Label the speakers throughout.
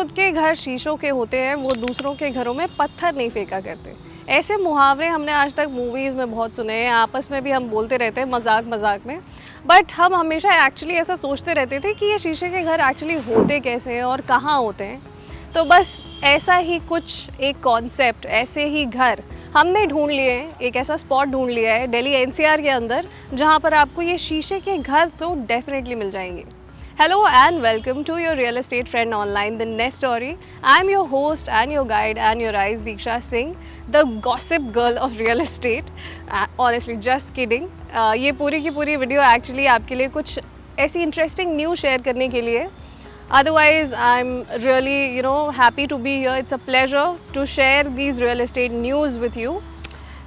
Speaker 1: खुद के घर शीशों के होते हैं वो दूसरों के घरों में पत्थर नहीं फेंका करते। ऐसे मुहावरे हमने आज तक मूवीज़ में बहुत सुने हैं, आपस में भी हम बोलते रहते हैं मजाक मजाक में। बट हम हमेशा एक्चुअली ऐसा सोचते रहते थे कि ये शीशे के घर एक्चुअली होते कैसे हैं और कहाँ होते हैं। तो बस ऐसा ही कुछ एक कॉन्सेप्ट, ऐसे ही घर हमने ढूंढ लिए हैं। एक ऐसा स्पॉट ढूंढ लिया है दिल्ली एनसीआर के अंदर जहाँ पर आपको ये शीशे के घर तो डेफिनेटली मिल जाएंगे। Hello and welcome to your real estate friend online, The Nest Story. I'm your host and your guide and your eyes, Diksha Singh, the gossip girl of real estate. Honestly, just kidding. ये पूरी की पूरी video actually आपके लिए कुछ ऐसी interesting news share करने के लिए। Otherwise, I'm really, happy to be here. It's a pleasure to share these real estate news with you.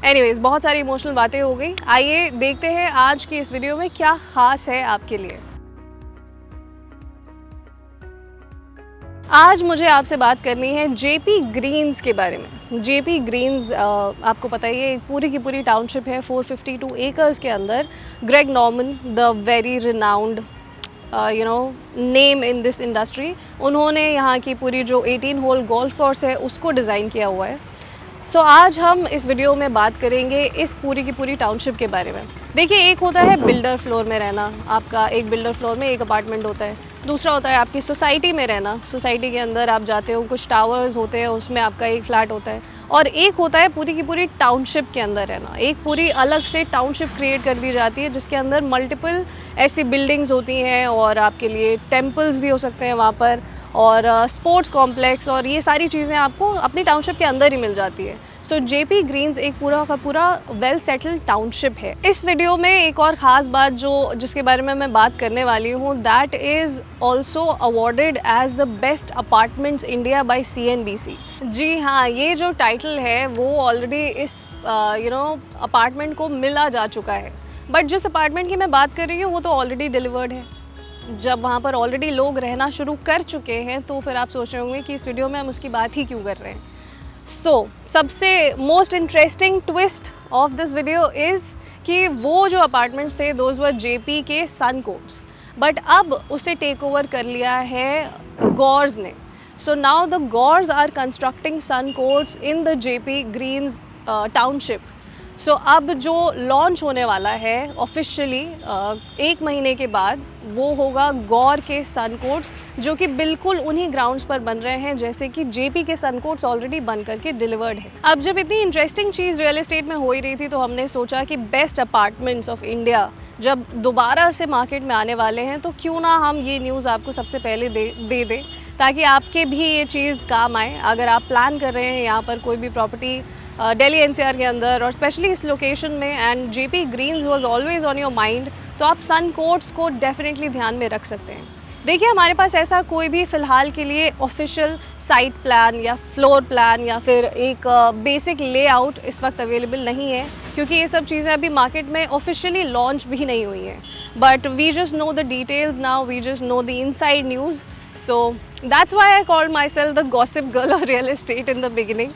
Speaker 1: Anyways, बहुत सारी इमोशनल बातें हो गई। आइए देखते हैं आज की इस वीडियो में क्या ख़ास है आपके लिए। आज मुझे आपसे बात करनी है जेपी ग्रीन्स के बारे में। जेपी ग्रीन्स आपको पता ही है, पूरी की पूरी टाउनशिप है 452 एकर्स के अंदर। Greg Norman, the very renowned name in this industry, उन्होंने यहाँ की पूरी जो 18 होल गोल्फ कोर्स है उसको डिज़ाइन किया हुआ है। सो आज हम इस वीडियो में बात करेंगे इस पूरी की पूरी टाउनशिप के बारे में। देखिए, एक होता है बिल्डर फ्लोर में रहना, आपका एक बिल्डर फ्लोर में एक अपार्टमेंट होता है। दूसरा होता है आपकी सोसाइटी में रहना, सोसाइटी के अंदर आप जाते हो, कुछ टावर्स होते हैं, उसमें आपका एक फ्लैट होता है। और एक होता है पूरी की पूरी टाउनशिप के अंदर रहना। एक पूरी अलग से टाउनशिप क्रिएट कर दी जाती है जिसके अंदर मल्टीपल ऐसी बिल्डिंग्स होती हैं और आपके लिए टेम्पल्स भी हो सकते हैं वहाँ पर, और स्पोर्ट्स कॉम्प्लेक्स, और ये सारी चीज़ें आपको अपनी टाउनशिप के अंदर ही मिल जाती है। सो जेपी ग्रीन्स एक पूरा का पूरा वेल सेटल्ड टाउनशिप है। इस वीडियो में एक और ख़ास बात जिसके बारे में मैं बात करने वाली हूँ, that is also awarded as the best apartments India by CNBC। जी हाँ, ये जो टाइटल है वो ऑलरेडी इस अपार्टमेंट को मिला जा चुका है। बट जिस अपार्टमेंट की मैं बात कर रही हूँ वो तो ऑलरेडी डिलीवर्ड है। जब वहाँ पर ऑलरेडी लोग रहना शुरू कर चुके हैं तो फिर आप सोच रहे होंगे कि इस वीडियो में हम उसकी बात ही क्यों कर रहे हैं। सबसे most interesting twist of this video is कि वो जो अपार्टमेंट्स थे दोज वर जेपी के सन कोट्स, बट अब उसे टेक ओवर कर लिया है गौर्स ने। So now the Gaurs are constructing Sun Courts in the JP Greens township. So अब जो लॉन्च होने वाला है ऑफिशियली 1 महीने के बाद, वो होगा गौर के सन कोट्स, जो कि बिल्कुल उन्हीं ग्राउंड्स पर बन रहे हैं जैसे कि जेपी के सन कोट्स ऑलरेडी बन करके डिलीवर्ड है। अब जब इतनी इंटरेस्टिंग चीज़ रियल एस्टेट में हो ही रही थी तो हमने सोचा कि बेस्ट अपार्टमेंट्स ऑफ इंडिया जब दोबारा से मार्केट में आने वाले हैं तो क्यों ना हम ये न्यूज़ आपको सबसे पहले दे दें, ताकि आपके भी ये चीज़ काम आए। अगर आप प्लान कर रहे हैं यहाँ पर कोई भी प्रॉपर्टी दिल्ली एनसीआर के अंदर और स्पेशली इस लोकेशन में, and Jaypee Greens was always on your mind, तो आप सन कोट्स को डेफिनेटली ध्यान में रख सकते हैं। देखिए, हमारे पास ऐसा कोई भी फ़िलहाल के लिए ऑफिशियल साइट प्लान या फ्लोर प्लान या फिर एक बेसिक लेआउट इस वक्त अवेलेबल नहीं है, क्योंकि ये सब चीज़ें अभी मार्केट में ऑफिशियली लॉन्च भी नहीं हुई हैं। But we just know the details now, we just know the inside news. So that's why I called myself the gossip girl of real estate in the beginning.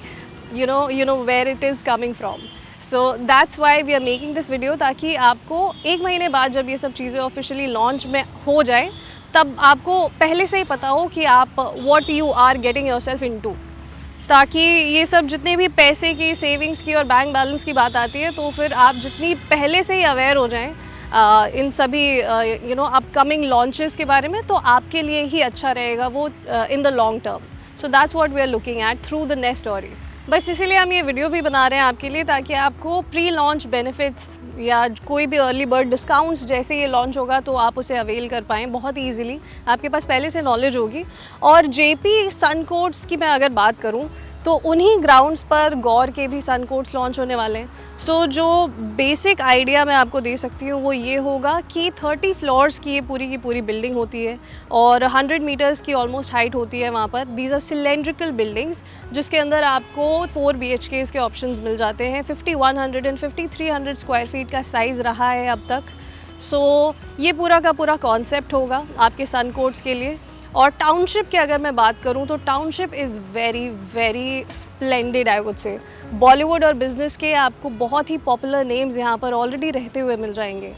Speaker 1: You know where it is coming from. So that's why we are making this video, ताकि आपको 1 महीने बाद जब ये सब चीज़ें officially launch में हो जाए तब आपको पहले से ही पता हो कि आप what you are getting yourself into, ताकि ये सब जितने भी पैसे की, सेविंग्स की और बैंक बैलेंस की बात आती है तो फिर आप जितनी पहले से ही अवेयर हो जाएं इन सभी अपकमिंग लॉन्चेस के बारे में, तो आपके लिए ही अच्छा रहेगा वो in the long term. So that's what we are looking at through the nest story. बस इसीलिए हम ये वीडियो भी बना रहे हैं आपके लिए, ताकि आपको प्री लॉन्च बेनिफिट्स या कोई भी अर्ली बर्ड डिस्काउंट्स जैसे ये लॉन्च होगा तो आप उसे अवेल कर पाएँ बहुत ईजिली। आपके पास पहले से नॉलेज होगी। और जेपी सन कोट्स की मैं अगर बात करूँ तो उन्हीं ग्राउंड्स पर गौर के भी सन कोट्स लॉन्च होने वाले हैं। सो जो बेसिक आइडिया मैं आपको दे सकती हूँ वो ये होगा कि 30 फ्लोर्स की ये पूरी की पूरी बिल्डिंग होती है और 100 मीटर्स की ऑलमोस्ट हाइट होती है वहाँ पर। दीज आर सिलेंड्रिकल बिल्डिंग्स जिसके अंदर आपको 4 BHKs के ऑप्शंस मिल जाते हैं। 5100 एंड 5300 स्क्वायर फीट का साइज़ रहा है अब तक। सो ये पूरा का पूरा कॉन्सेप्ट होगा आपके सन कोट्स के लिए। और टाउनशिप की अगर मैं बात करूं तो township is very very splendid, I would say. Bollywood और बिजनेस के आपको बहुत ही पॉपुलर नेम्स यहाँ पर ऑलरेडी रहते हुए मिल जाएंगे।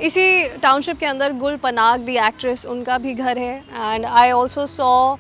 Speaker 1: इसी टाउनशिप के अंदर गुल पनाग द एक्ट्रेस, उनका भी घर है. And I also saw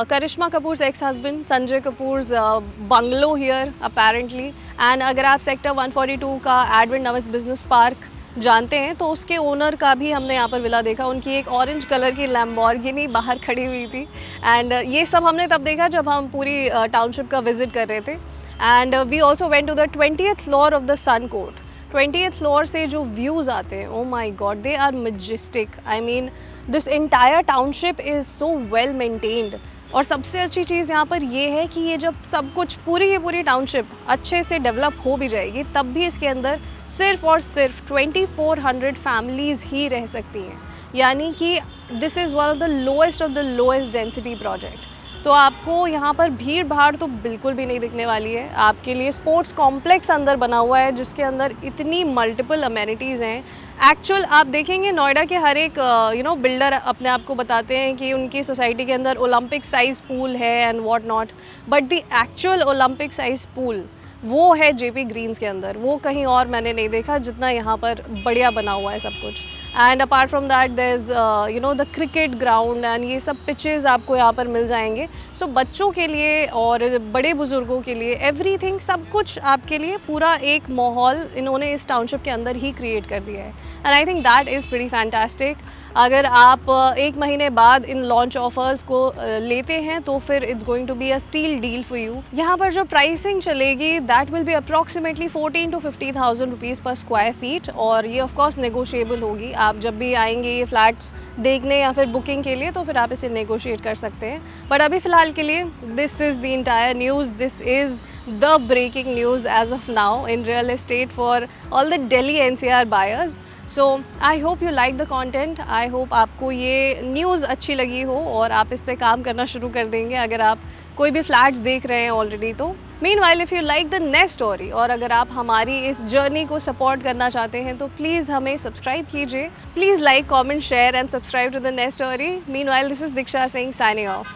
Speaker 1: Karishma Kapoor's ex husband Sanjay Kapoor's bungalow here apparently. And अगर आप सेक्टर 142 का एडविन नविस बिजनेस पार्क जानते हैं तो उसके ओनर का भी हमने यहाँ पर विला देखा. उनकी एक ऑरेंज कलर की लैम्बोर्गिनी बाहर खड़ी हुई थी. एंड ये सब हमने तब देखा जब हम पूरी टाउनशिप का विजिट कर रहे थे. And we also went to the 20th floor of the Sun Court. 20th floor से जो व्यूज़ आते हैं, oh my god, they are majestic. I mean this entire township is so well maintained. और सबसे अच्छी चीज़ यहाँ पर ये है कि ये जब सब कुछ पूरी की पूरी टाउनशिप अच्छे से डेवलप हो भी जाएगी तब भी इसके अंदर सिर्फ और सिर्फ 2400 फैमिलीज़ ही रह सकती हैं. यानी कि this is one of the lowest density project. तो आपको यहाँ पर भीड़ भाड़ तो बिल्कुल भी नहीं दिखने वाली है. आपके लिए स्पोर्ट्स कॉम्प्लेक्स अंदर बना हुआ है जिसके अंदर इतनी मल्टीपल अमेनिटीज़ हैं. एक्चुअल आप देखेंगे नोएडा के हर एक बिल्डर अपने आप को बताते हैं कि उनकी सोसाइटी के अंदर ओलंपिक साइज़ पूल है and what not, but the actual Olympic size pool वो है जेपी ग्रीन्स के अंदर. वो कहीं और मैंने नहीं देखा जितना यहाँ पर बढ़िया बना हुआ है सब कुछ. And apart from that there is the cricket ground and ये सब पिचेस आपको यहाँ पर मिल जाएंगे. सो बच्चों के लिए और बड़े बुज़ुर्गों के लिए एवरीथिंग, सब कुछ आपके लिए पूरा एक माहौल इन्होंने इस टाउनशिप के अंदर ही क्रिएट कर दिया है. And I think that is pretty fantastic. अगर आप एक महीने बाद इन लॉन्च ऑफर्स को लेते हैं तो फिर it's going to be a steal deal for you. यहाँ पर जो प्राइसिंग चलेगी that will be approximately 14,000 to 50,000 rupees per square feet. और ये ऑफ कोर्स नेगोशिएबल होगी. आप जब भी आएंगे ये फ्लैट्स देखने या फिर बुकिंग के लिए तो फिर आप इसे नेगोशिएट कर सकते हैं. बट अभी फ़िलहाल के लिए this is the entire news. This is the breaking news as of now in real estate for all the Delhi NCR buyers. So I hope you like the content. I hope आपको ये news अच्छी लगी हो और आप इस पर काम करना शुरू कर देंगे अगर आप कोई भी फ्लैट्स देख रहे हैं ऑलरेडी तो. Meanwhile if you like the next story और अगर आप हमारी इस जर्नी को सपोर्ट करना चाहते हैं तो प्लीज़ हमें सब्सक्राइब कीजिए. Please like, comment, share and subscribe to the next story. Meanwhile this is Diksha Singh signing of.